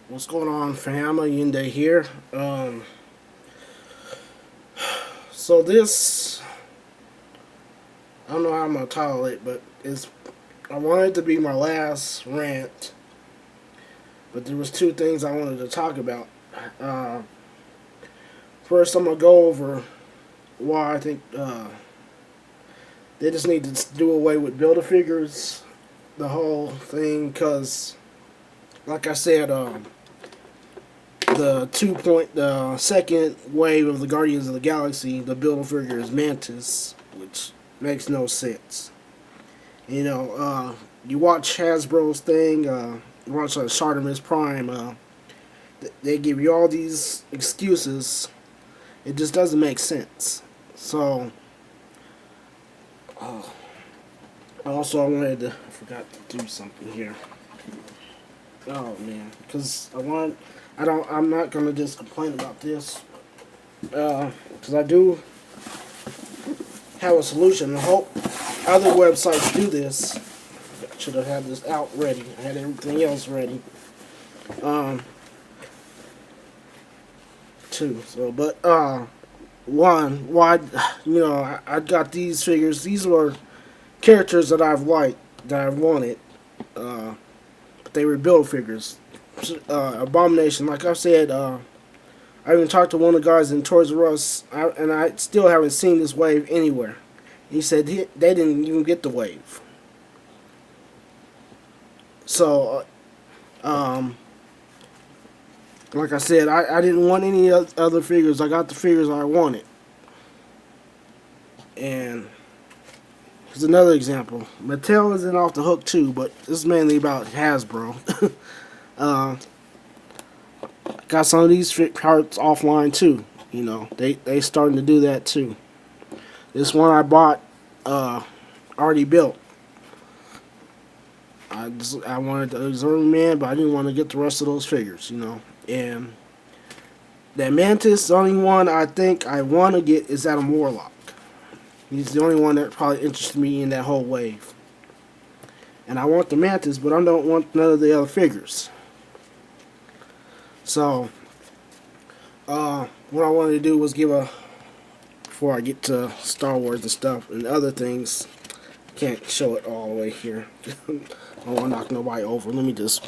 What's going on, fam? AYINDI'S here. So this, I don't know how I'm gonna title it, but I wanted it to be my last rant, but there was two things I wanted to talk about. Uh, First, I'm gonna go over why I think they just need to do away with Build-A-Figures, the whole thing, because, like I said, the second wave of the Guardians of the Galaxy, the Build-A-Figure is Mantis, which makes no sense. You watch Hasbro'S thing, you watch Shartimus Prime, they give you all these excuses. It just doesn't make sense. So, uh, also I forgot to do something here. Oh man, because I'm not gonna just complain about this, because I do have a solution. I hope other websites do this. I should have had this out ready. I had everything else ready. Too. So, but one, why, I got these figures. These were characters that I've liked, that I've wanted, but they were build figures. Abomination, like I said, I even talked to one of the guys in Toys R Us, and I still haven't seen this wave anywhere. He said they didn't even get the wave. So, like I said, I didn't want any other figures. I got the figures I wanted. And here's another example. Mattel isn't off the hook too, but this is mainly about Hasbro. Got some of these parts offline too. They starting to do that too. This one I bought already built. I wanted the Auxiliary Man, but I didn't want to get the rest of those figures. And that Mantis, the only one I think I want to get is Adam Warlock. He's the only one that probably interested me in that whole wave. And I want the Mantis, but I don't want none of the other figures. So, what I wanted to do was before I get to Star Wars and stuff and other things, can't show it all the way here. I don't want to knock nobody over. Let me just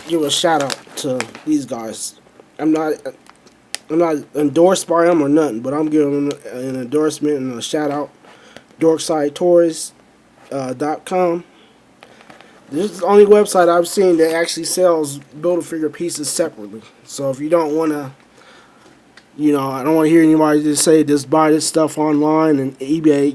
give a shout out to these guys. I'm not endorsed by them or nothing, but I'm giving them an endorsement and a shout out. DorksideToys.com. This is the only website I've seen that actually sells Build-A-Figure pieces separately. So if you don't want to, I don't want to hear anybody just say just buy this stuff online and eBay.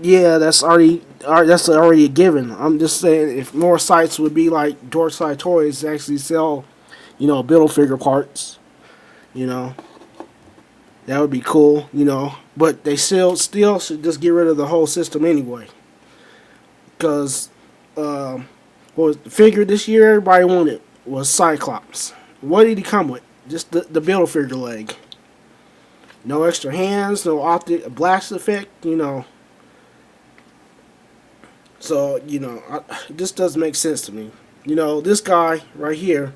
Yeah, that's already a given. I'm just saying if more sites would be like Dorkside Toys to actually sell, Build-A-Figure parts, that would be cool. But they still should just get rid of the whole system anyway. Because what was the figure this year everybody wanted was Cyclops. What did he come with? Just the Build-A-Figure leg. No extra hands, no optic blast effect, So, it just doesn't make sense to me. This guy right here,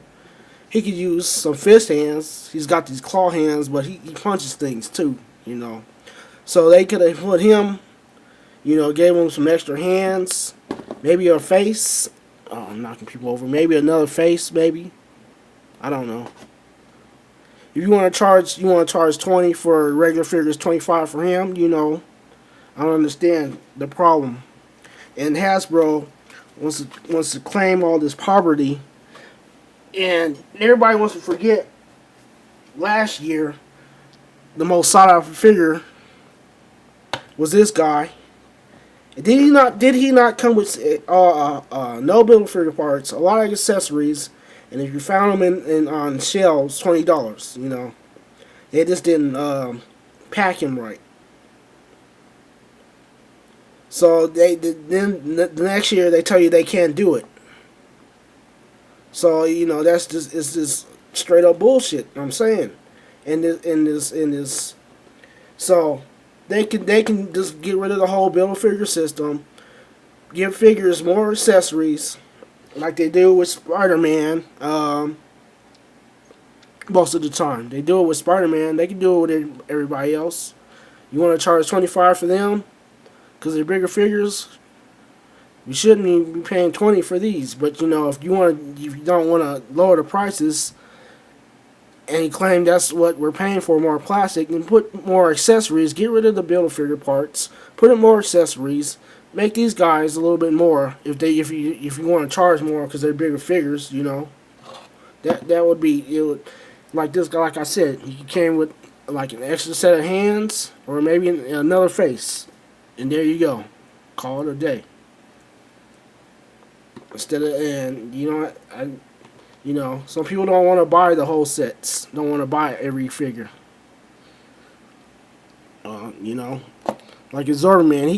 he could use some fist hands. He's got these claw hands, but he punches things too, So they could have put him, gave him some extra hands, maybe a face. Oh, I'm knocking people over. Maybe another face, maybe. I don't know. If you want to charge 20 for regular figures, 25 for him. I don't understand the problem. And Hasbro wants to claim all this poverty, and everybody wants to forget last year the most sought after figure was this guy. Did he not come with no Build-A-Figure parts, a lot of accessories, and if you found them in on shelves, $20. They just didn't pack him right. So then the next year they tell you they can't do it. So it's just straight up bullshit. I'm saying, in this, so they can just get rid of the whole Build-A-Figure system. give figures more accessories, like they do with Spider-Man. Most of the time, they do it with Spider-Man. They can do it with everybody else. You want to charge 25 for them because they're bigger figures. You shouldn't even be paying 20 for these. But you know, if you don't want to lower the prices, and you claim that's what we're paying for, more plastic, then put more accessories. Get rid of the Build-A-Figure parts. Put in more accessories. Make these guys a little bit more if you want to charge more because they're bigger figures. You know, that would be it. Would, like this guy, like I said, he came with like an extra set of hands or maybe another face, and there you go. Call it a day. Instead of, and you know, you know, some people don't want to buy the whole sets. Don't want to buy every figure. You know, like a Zorba Man,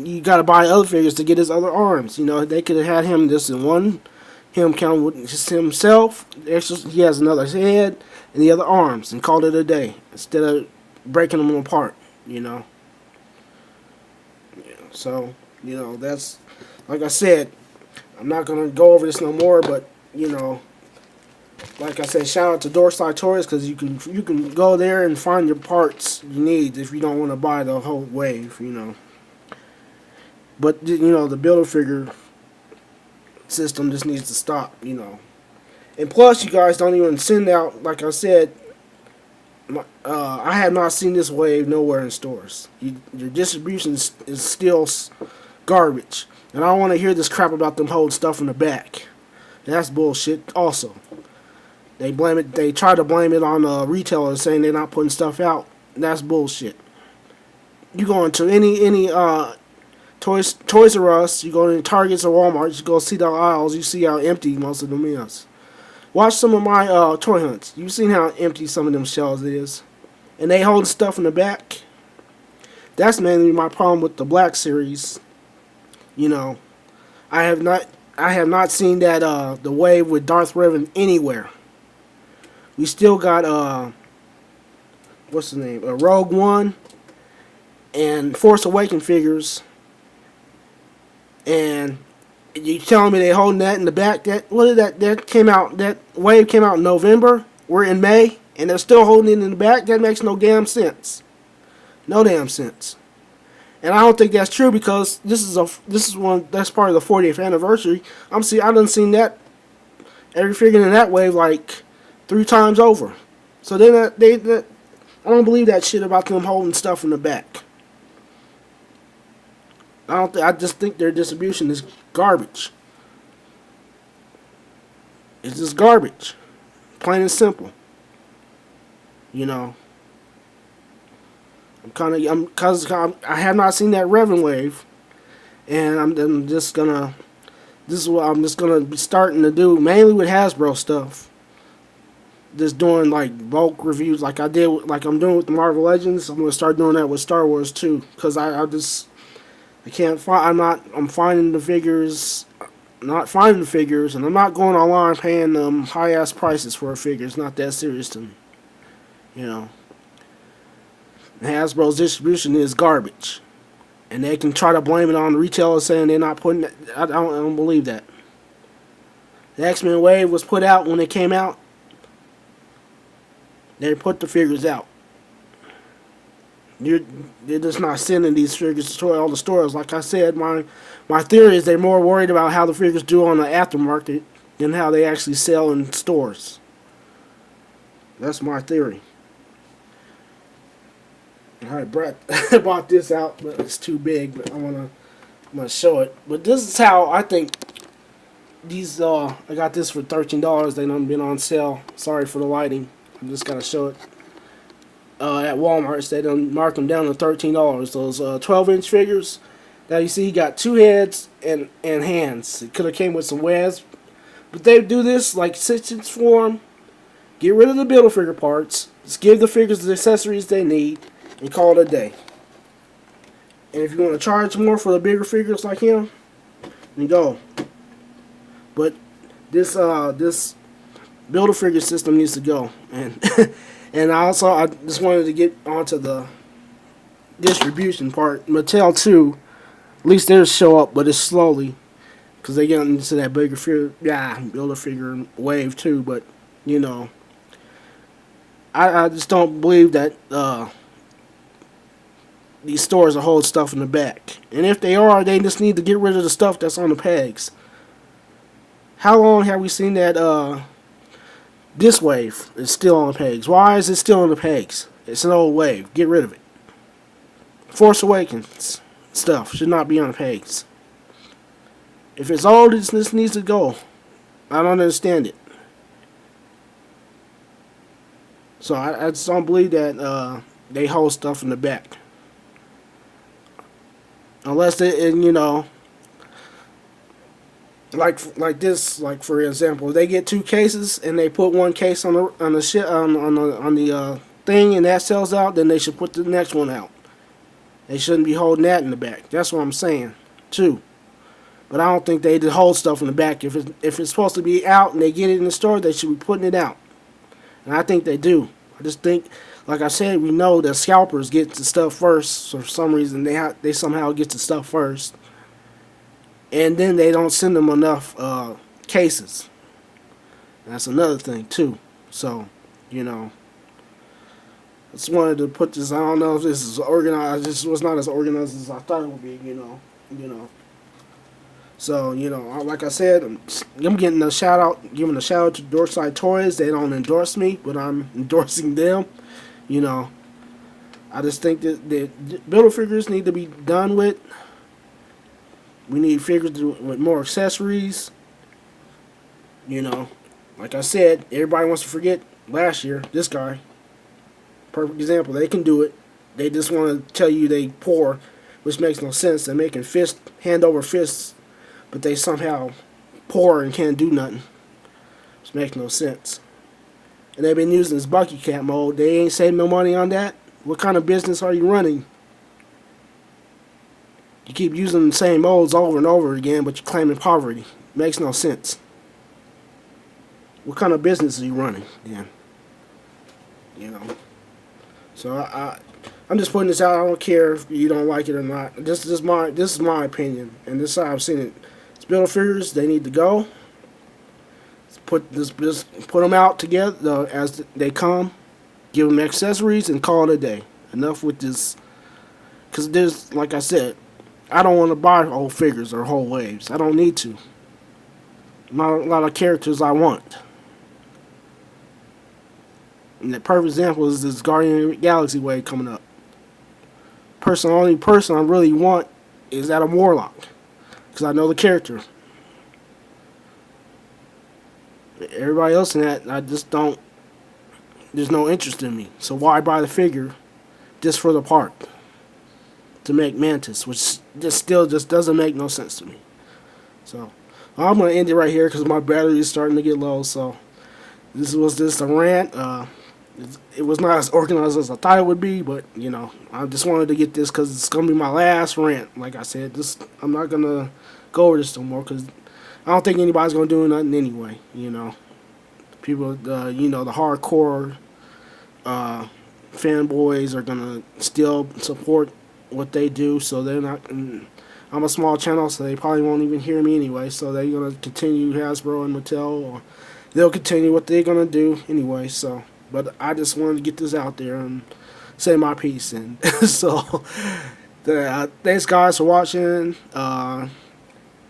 you got to buy other figures to get his other arms. You know, they could have had him just in one. Him count with just himself. He has another head and the other arms, and called it a day instead of breaking them apart. You know. Yeah, so you know, that's like I said. I'm not gonna go over this no more, but you know, like I said, shout out to Doorside Toys because you can go there and find your parts you need if you don't want to buy the whole wave. You know. But you know, the Build-A-Figure system just needs to stop, you know. And plus, you guys don't even send out, like I said, I have not seen this wave nowhere in stores. Your distribution is still garbage. And I don't want to hear this crap about them holding stuff in the back. That's bullshit also. They try to blame it on retailers saying they're not putting stuff out. That's bullshit. You go into any Toys R Us, you go to Targets or Walmart, you go see the aisles, you see how empty most of them is. Watch some of my toy hunts. You've seen how empty some of them shelves is. And they hold stuff in the back. That's mainly my problem with the Black Series. You know, I have not seen that the wave with Darth Revan anywhere. We still got what's the name? Rogue One and Force Awakens figures. And you telling me they holding that in the back? That came out. That wave came out in November. We're in May, and they're still holding it in the back. That makes no damn sense. No damn sense. And I don't think that's true because this is one that's part of the 40th anniversary. I done seen that every figure in that wave like 3 times over. So I don't believe that shit about them holding stuff in the back. I just think their distribution is garbage. It's just garbage, plain and simple. You know, because I have not seen that Revan wave, and I'm just gonna. This is what I'm just gonna be starting to do mainly with Hasbro stuff. Just doing like bulk reviews, like I'm doing with the Marvel Legends. I'm gonna start doing that with Star Wars too, because I can't find. I'm finding the figures, not finding the figures, and I'm not going online paying them high ass prices for a figure. It's not that serious to me, you know. Hasbro's distribution is garbage, and they can try to blame it on the retailers saying they're not putting. I don't believe that. The X-Men wave was put out when it came out. They put the figures out. They're just not sending these figures to all the stores. Like I said, my theory is they're more worried about how the figures do on the aftermarket than how they actually sell in stores. That's my theory. Alright, Brett bought this out, but it's too big, but I'm gonna show it. But this is how I think these I got this for $13. They done been on sale. Sorry for the lighting. I'm just gotta show it. At Walmart, they done marked them down to $13. Those 12-inch figures. Now you see, he got 2 heads and hands. It could have came with some webs, but they do this like 6-inch form. Get rid of the Build-A-Figure parts. Just give the figures the accessories they need, and call it a day. And if you want to charge more for the bigger figures like him, then go. But this Build-A-Figure system needs to go. And and I just wanted to get onto the distribution part. Mattel too. At least they'll show up, but it's slowly because they get into that bigger figure, builder figure wave too. But you know, I just don't believe that these stores will hold stuff in the back. And if they are, they just need to get rid of the stuff that's on the pegs. How long have we seen that this wave is still on the pegs? Why is it still on the pegs? It's an old wave. Get rid of it. Force Awakens stuff should not be on the pegs. If it's old, this needs to go. I don't understand it. So I just don't believe that they hold stuff in the back. Unless they, and, you know, like this, like for example, if they get 2 cases and they put 1 case on the shit on the thing and that sells out, then they should put the next one out. They shouldn't be holding that in the back. That's what I'm saying, too. But I don't think they hold stuff in the back. If it's supposed to be out and they get it in the store, they should be putting it out. And I think they do. I just think, like I said, we know that scalpers get the stuff first. So for some reason, they somehow get the stuff first. And then they don't send them enough cases. That's another thing, too. So, you know, I just wanted to put this. I don't know if this is organized. This was not as organized as I thought it would be. You know. So, you know, like I said, I'm getting a shout out, giving a shout out to Dorside Toys. They don't endorse me, but I'm endorsing them. You know, I just think that the builder figures need to be done with. We need figures with more accessories. You know, like I said, everybody wants to forget last year. This guy, perfect example. They can do it. They just want to tell you they poor, which makes no sense. They're making hand over fists, but they somehow poor and can't do nothing. Which makes no sense. And they've been using this Bucky Cat mode. They ain't saving no money on that. What kind of business are you running? You keep using the same molds over and over again, but you're claiming poverty. Makes no sense. What kind of business are you running, then? You know. So I'm just putting this out. I don't care if you don't like it or not. This is my opinion, and this is how I've seen it. It's builder figures. They need to go. Just put them out together as they come. Give them accessories and call it a day. Enough with this. Because there's, like I said, I don't want to buy old figures or whole waves. I don't need to. Not a lot of characters I want. And the perfect example is this Guardian of the Galaxy wave coming up. Only person I really want is Adam Warlock. Because I know the character. Everybody else in that, I just don't. There's no interest in me. So why buy the figure just for the part? To make Mantis, which still doesn't make no sense to me. So I'm going to end it right here because my battery is starting to get low. So this was just a rant. It was not as organized as I thought it would be, but you know, I just wanted to get this because it's going to be my last rant. Like I said, I'm not going to go over this no more because I don't think anybody's going to do nothing anyway. You know, people, you know, the hardcore fanboys are going to still support what they do, so they're not. I'm a small channel, so they probably won't even hear me anyway. So they're gonna continue Hasbro and Mattel, or they'll continue what they're gonna do anyway. So, but I just wanted to get this out there and say my piece. And so, thanks guys for watching.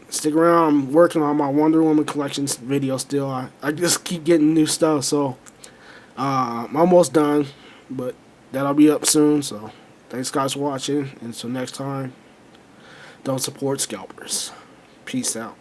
Stick around. I'm working on my Wonder Woman collections video still. I just keep getting new stuff, so I'm almost done, but that'll be up soon. So. Thanks guys for watching, and until next time, don't support scalpers. Peace out.